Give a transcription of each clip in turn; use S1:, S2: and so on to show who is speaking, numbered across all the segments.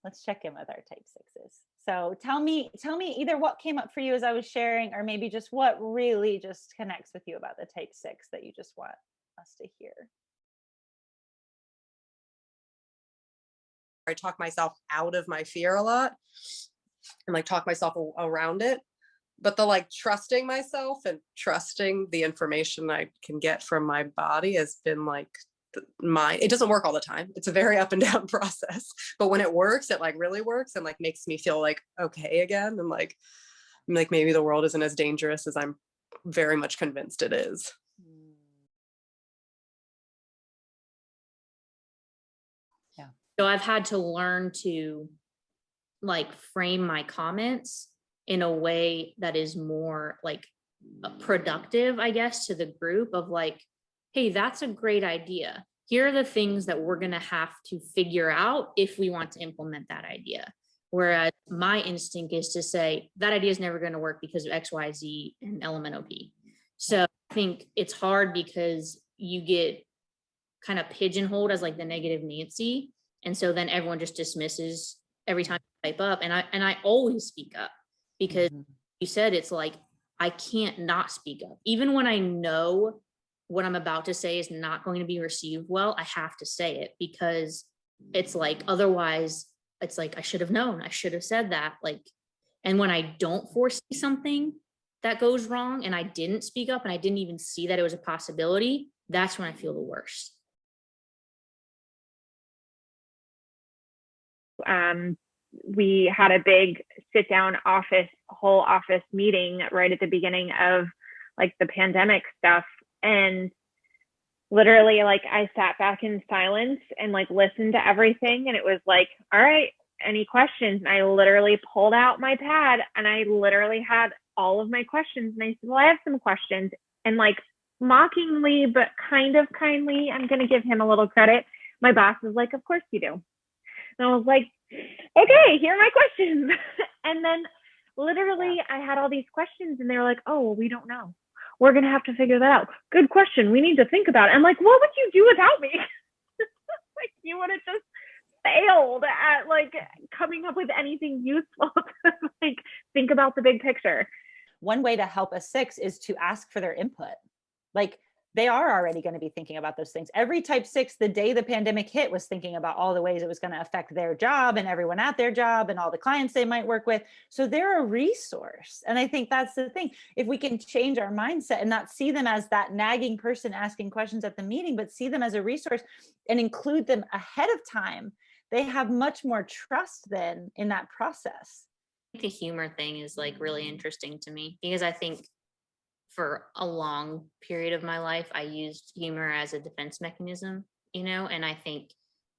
S1: Let's check in with our type sixes. So tell me either what came up for you as I was sharing, or maybe just what really just connects with you about the type six that you just want us to hear.
S2: I talk myself out of my fear a lot and like talk myself around it. But the like trusting myself and trusting the information I can get from my body has been like mine. It doesn't work all the time. It's a very up and down process. But when it works, it like really works and like makes me feel like okay again. And like maybe the world isn't as dangerous as I'm very much convinced it is.
S1: Yeah.
S3: So I've had to learn to like frame my comments in a way that is more like productive, I guess, to the group of like, hey, that's a great idea. Here are the things that we're going to have to figure out if we want to implement that idea. Whereas my instinct is to say that idea is never going to work because of X, Y, Z and element OP. So I think it's hard because you get kind of pigeonholed as like the negative Nancy. And so then everyone just dismisses every time you type up. And I always speak up because you said it's like, I can't not speak up. Even when I know what I'm about to say is not going to be received well, I have to say it because it's like, otherwise it's like, I should have known, I should have said that. Like, and when I don't foresee something that goes wrong and I didn't speak up and I didn't even see that it was a possibility, that's when I feel the worst.
S4: We had a big sit down whole office meeting right at the beginning of like the pandemic stuff. And literally like I sat back in silence and like listened to everything. And it was like, all right, any questions? And I literally pulled out my pad and I literally had all of my questions. And I said, well, I have some questions. And like mockingly, but kind of kindly, I'm going to give him a little credit. My boss was like, of course you do. And I was like, okay, here are my questions. And then literally I had all these questions and they were like, oh, well, we don't know. We're going to have to figure that out. Good question. We need to think about it. I'm like, what would you do without me? Like you would have just failed at like coming up with anything useful to like think about the big picture.
S1: One way to help a six is to ask for their input. Like they are already going to be thinking about those things. Every type six, the day the pandemic hit, was thinking about all the ways it was going to affect their job and everyone at their job and all the clients they might work with. So they're a resource. And I think that's the thing. If we can change our mindset and not see them as that nagging person asking questions at the meeting, but see them as a resource and include them ahead of time, they have much more trust then in that process.
S3: The humor thing is like really interesting to me because I think for a long period of my life, I used humor as a defense mechanism, you know, and I think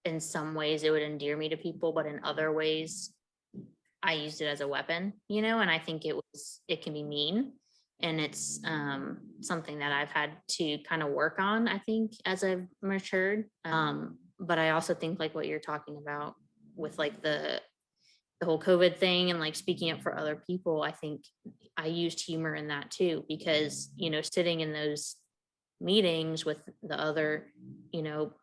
S3: in some ways it would endear me to people, but in other ways I used it as a weapon, you know, and I think it can be mean. And it's something that I've had to kind of work on, I think, as I've matured. But I also think like what you're talking about with like the whole COVID thing and like speaking up for other people, I think I used humor in that too, because, you know, sitting in those meetings with the other, you know,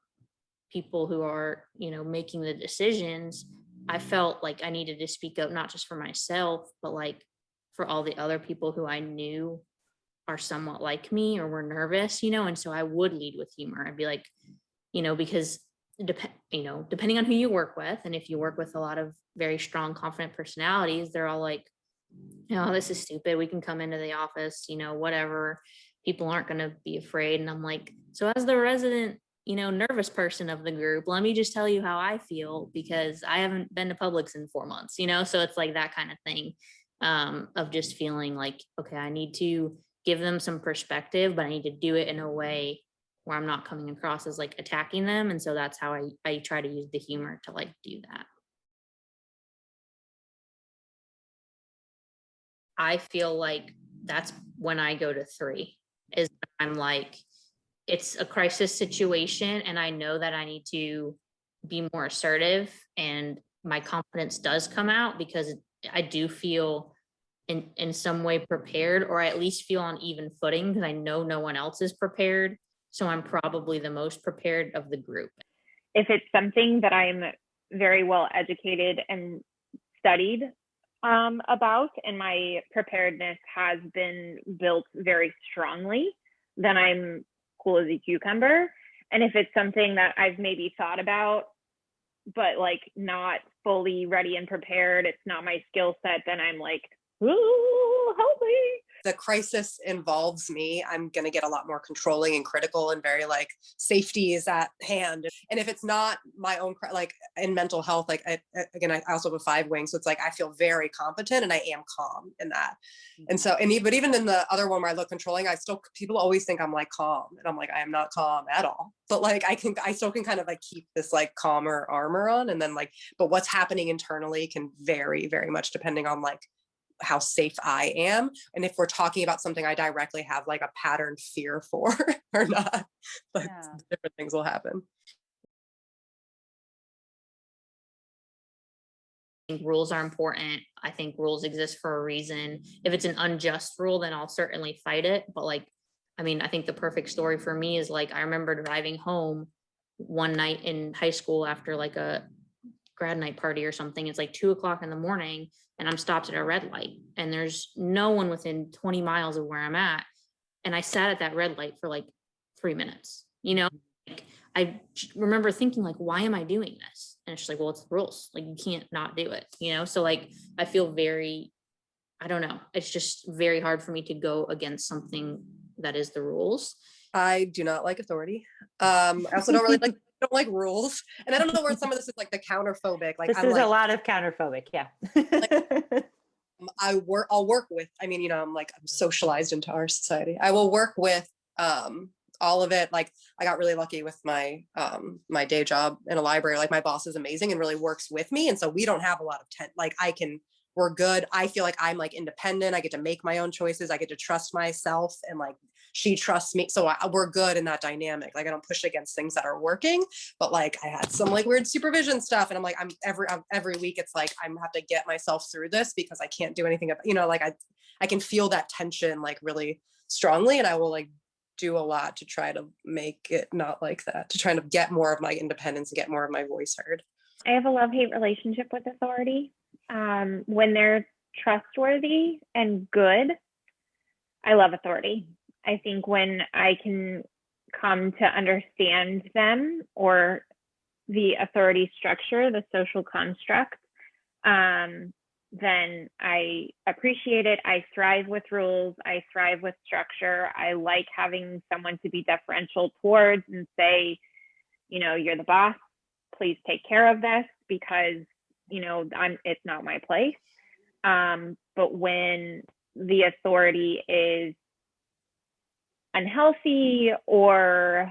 S3: people who are, you know, making the decisions, I felt like I needed to speak up, not just for myself, but like for all the other people who I knew are somewhat like me or were nervous, you know, and so I would lead with humor. I'd be like, you know, because depending on who you work with, and if you work with a lot of very strong, confident personalities, they're all like, you know, this is stupid. We can come into the office, you know, whatever. People aren't going to be afraid. And I'm like, so as the resident, you know, nervous person of the group, let me just tell you how I feel because I haven't been to Publix in 4 months, you know? So it's like that kind of thing of just feeling like, okay, I need to give them some perspective, but I need to do it in a way where I'm not coming across as like attacking them. And so that's how I try to use the humor to like do that. I feel like that's when I go to 3 is I'm like, it's a crisis situation and I know that I need to be more assertive and my confidence does come out because I do feel in some way prepared, or I at least feel on even footing because I know no one else is prepared. So I'm probably the most prepared of the group.
S4: If it's something that I'm very well educated and studied about, and my preparedness has been built very strongly, then I'm cool as a cucumber. And if it's something that I've maybe thought about, but like not fully ready and prepared, it's not my skill set, then I'm like, ooh, help me.
S2: The crisis involves me, I'm going to get a lot more controlling and critical and very like safety is at hand. And if it's not my own, like in mental health, like again, I also have a 5 wing. So it's like, I feel very competent and I am calm in that. And so, but even in the other one where I look controlling, people always think I'm like calm, and I'm like, I am not calm at all. But like, I still can kind of like keep this like calmer armor on. And then like, but what's happening internally can vary very much depending on like how safe I am. And if we're talking about something I directly have like a pattern fear for or not, but different things will happen.
S3: I think rules are important. I think rules exist for a reason. If it's an unjust rule, then I'll certainly fight it. But like, I mean, I think the perfect story for me is like, I remember driving home one night in high school after like a grad night party or something. It's like 2:00 in the morning and I'm stopped at a red light and there's no one within 20 miles of where I'm at. And I sat at that red light for like 3 minutes, you know, like I remember thinking like, why am I doing this? And it's just like, well, it's the rules. Like you can't not do it, you know? So like, I feel I don't know. It's just very hard for me to go against something that is the rules.
S2: I do not like authority. I also don't really don't like rules. And I don't know where some of this is like the counterphobic. Like
S1: this
S2: I'm
S1: is
S2: like,
S1: a lot of counterphobic. Yeah.
S2: I'll work with, I mean, you know, I'm socialized into our society. I will work with all of it. Like I got really lucky with my my day job in a library. Like my boss is amazing and really works with me. And so we don't have a lot of we're good. I feel like I'm like independent. I get to make my own choices. I get to trust myself and like she trusts me. So we're good in that dynamic. Like I don't push against things that are working, but like I had some like weird supervision stuff. And I'm like, every week it's like, I'm have to get myself through this because I can't do anything about, you know, like I can feel that tension like really strongly. And I will like do a lot to try to make it not like that, to try to get more of my independence and get more of my voice heard.
S4: I have a love-hate relationship with authority. When they're trustworthy and good, I love authority. I think when I can come to understand them or the authority structure, the social construct, then I appreciate it. I thrive with rules. I thrive with structure. I like having someone to be deferential towards and say, you know, you're the boss. Please take care of this because, you know, it's not my place. But when the authority is unhealthy or,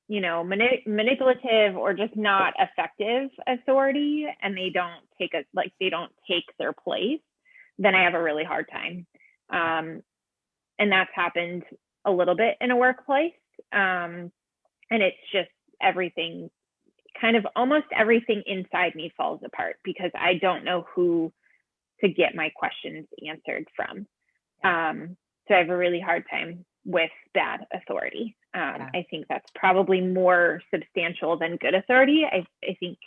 S4: you know, manipulative or just not effective authority, and they don't take their place, then I have a really hard time. And that's happened a little bit in a workplace. And it's just everything, kind of almost everything inside me falls apart because I don't know who to get my questions answered from. So I have a really hard time with bad authority. I think that's probably more substantial than good authority. I think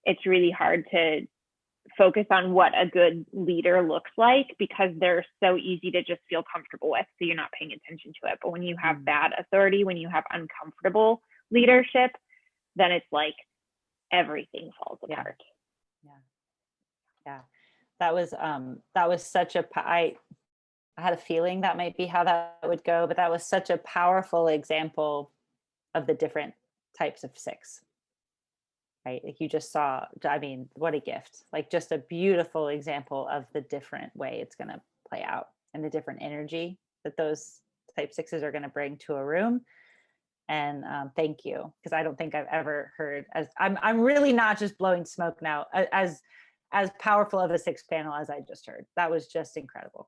S4: it's really hard to focus on what a good leader looks like because they're so easy to just feel comfortable with. So you're not paying attention to it. But when you have bad authority, when you have uncomfortable leadership, then it's like everything falls apart.
S1: Yeah. That was such I had a feeling that might be how that would go, but that was such a powerful example of the different types of 6. Right? Like you just saw, I mean, what a gift. Like just a beautiful example of the different way it's going to play out and the different energy that those type 6s are going to bring to a room. And thank you, because I don't think I've ever heard I'm really not just blowing smoke now, as powerful of a 6 panel as I just heard. That was just incredible.